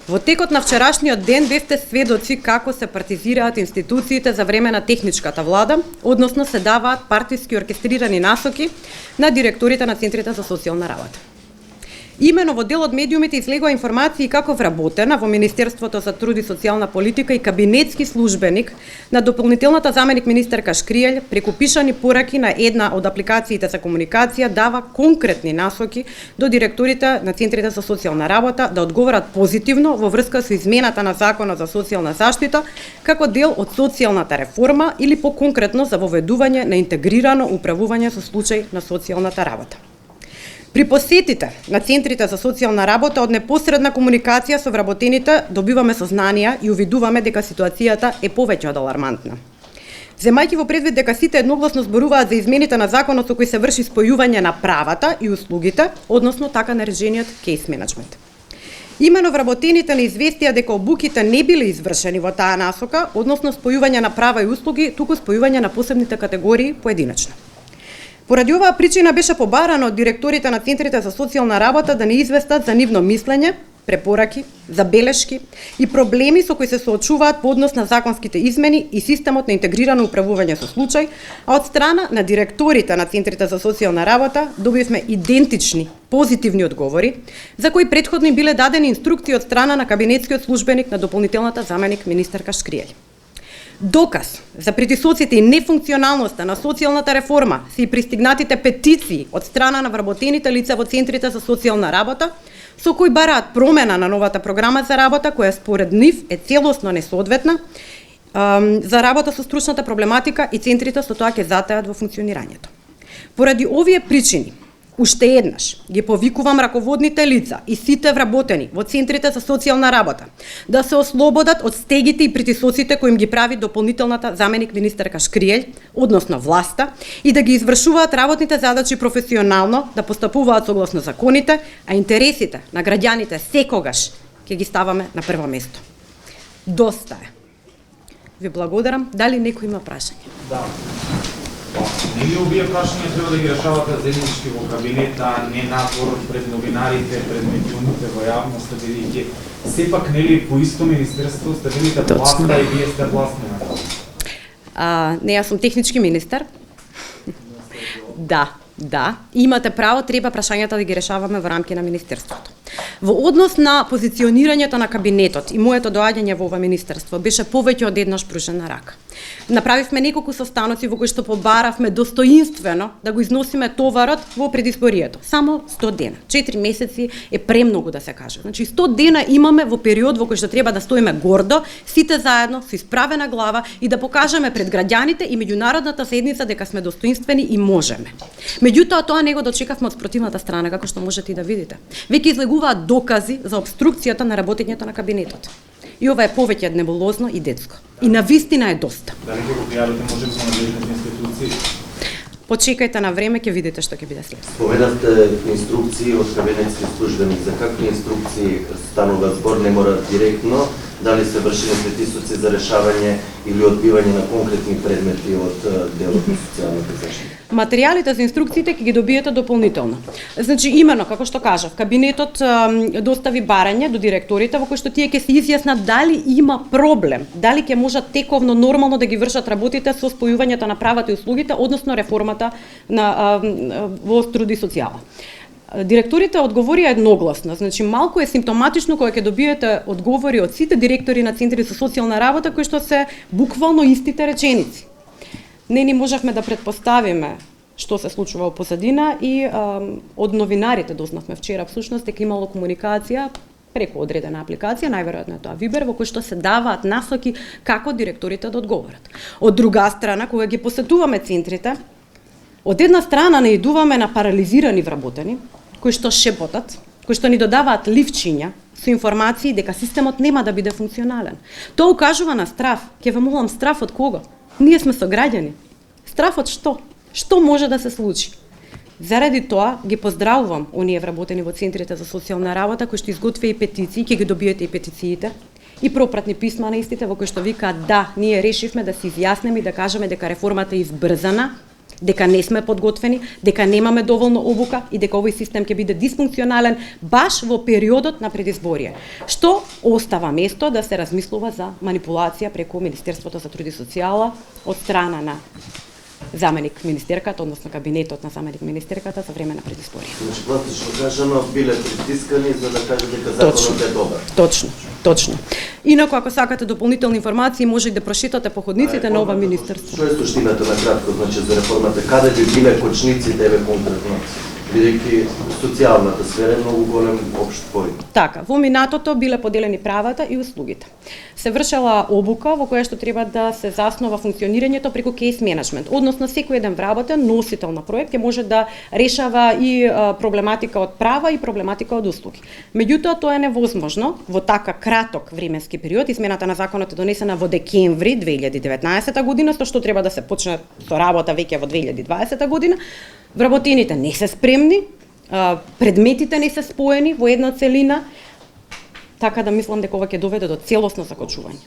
Во текот на вчерашниот ден бевте сведоци како се партизираат институциите за време на техничката влада, односно се даваат партиски оркестрирани насоки на директорите на центрите за социјална работа. Имено во дел од медиумите излегува информации како вработена во Министерството за труд и социјална политика и кабинетски службеник на дополнителната заменик министерка Шкриелј преку пишани пораки на една од апликациите за комуникација дава конкретни насоки до директорите на центрите за социјална работа да одговорат позитивно во врска со измената на Законот за социјална заштита како дел од социјалната реформа или по-конкретно за воведување на интегрирано управување со случај на социјалната работа. При посетите на центрите за социјална работа од непосредна комуникација со вработените добиваме сознанија и увидуваме дека ситуацијата е повеќе од алармантна. Земајќи во предвид дека сите едногласно зборуваат за измените на законот со кој се врши спојување на правата и услугите, односно така наречениот кейс менеджмент. Имено вработените не известија дека обуките не биле извршени во таа насока, односно спојување на права и услуги, туку спојување на посебните категории поединечно. Поради оваа причина беше побарано од директорите на центрите за социјална работа да не известат за нивно мислење, препораки, забелешки и проблеми со кои се соочуваат по однос на законските измени и системот на интегрирано управување со случај, а од страна на директорите на центрите за социјална работа добивме идентични, позитивни одговори, за кои претходно им биле дадени инструкции од страна на кабинетскиот службеник на дополнителната заменик министерка Шкриелј. Доказ за притисоците и нефункционалноста на социјалната реформа се и пристигнатите петиции од страна на вработените лица во центрите за социјална работа, со кои бараат промена на новата програма за работа, која според нив е целосно несоодветна за работа со стручната проблематика и центрите со тоа ќе затаат во функционирањето. Поради овие причини, уште еднаш ги повикувам раководните лица и сите вработени во центрите за социјална работа да се ослободат од стегите и притисоците кои им ги прави дополнителната заменик министерка Шкриелј, односно власта, и да ги извршуваат работните задачи професионално, да постапуваат согласно законите, а интересите на граѓаните секогаш ќе ги ставаме на прво место. Доста е. Ви благодарам. Дали некој има прашање? Да. Нели овие прашања треба да ги решавате заеднички во кабинет, а не надвор пред новинарите, пред медиумите, во јавноста, бидејќи сепак нели по исто министерство сте велите власта и вие сте властни на тоа? Не, јас сум технички министер. Да, имате право, треба прашањата да ги решаваме во рамки на министерството. Во однос на позиционирањето на кабинетот и моето доаѓање во ова министерство беше повеќе од еднаш пружена рака. Направивме неколку состаноци во кои што побаравме достоинствено да го износиме товарот во предизборието. Само 100 дена. 4 месеци е премногу да се каже. Значи 100 дена имаме во период во кој што треба да стоиме гордо, сите заедно, со исправена глава и да покажеме пред граѓаните и меѓународната заедница дека сме достоинствени и можеме. Меѓутоа тоа не го дочекавме од спротивната страна, како што можете и да видите. Веќе излегуваат докази за обструкцијата на работењето на кабинетот. И ова е повеќе небулозно и детско. И навистина е доста. Дали ќе го пријавите може би на надлежните институции? Почекајте на време, ќе видите што ќе биде след. Споменавте инструкции од кабинетски службеник. За какви инструкции станува збор? Не мора директно, дали се вршени притисоци за решавање или одбивање на конкретни предмети од делот на социјалната заштита? Материјалите за инструкциите ќе ги добиете дополнително. Значи, имено, како што кажав, кабинетот достави барање до директорите во кои што тие ќе се изјаснат дали има проблем, дали ќе можат тековно нормално да ги вршат работите со спојувањето на правата и услугите, односно реформата на во труд и социјала. Директорите одговорија едногласно, значи малку е симптоматично кога ќе добиете одговори од сите директори на центри за социјална работа кои што се буквално истите реченици. Не ни можевме да предпоставиме што се случува во позадина и од новинарите дознавме вчера всушност дека имало комуникација преку одредена апликација, најверојатно е тоа Вибер, во кој што се даваат насоки како директорите да одговорат. Од друга страна, кога ги посетуваме центрите, од една страна наидуваме на парализирани вработени, кои што шепотат, кои што ни додаваат ливчиња со информации дека системот нема да биде функционален. Тоа укажува на страф. Ќе ве молам, страф од кого? Ние сме сограѓани. Страф од што? Што може да се случи? Заради тоа ги поздравувам оние вработени во центрите за социјална работа кои што изготвија и петиции, ќе ги добиете и петициите, и пропратни писма на истите во кои што викаат да, ние решивме да се изјаснеме и да кажеме дека реформата е избрзана, дека не сме подготвени, дека немаме доволно обука и дека овој систем ќе биде дисфункционален баш во периодот на предизборие. Што остава место да се размислува за манипулација преку Министерството за труд и социјала од страна на заменик министерката, односно кабинетот на заменик министерката за време на предизборие. Значи, класично кажано, биле притискани за да кажат дека законот е добар. Точно. Инаку, ако сакате дополнителни информации, може и да прошитате походниците на ова министерство. Што е суштината на кратко, значи, за реформата? Каде би биле кочниците, конкретно? Бидејќи социјалната сфера е многу голем општ поим. Така, во минатото биле поделени правата и услугите. Се вршела обука во која што треба да се заснова функционирањето преку кейс менеджмент, односно секој еден вработен носител на проект ќе може да решава и проблематика од права и проблематика од услуги. Меѓутоа тоа е невозможно во така краток временски период. Измената на законот е донесена во декември 2019 година, што треба да се почне со работа веќе во 2020 година. Вработените не се спремни, предметите не се споени во една целина, така да мислам дека ова ќе доведе до целосно закочување.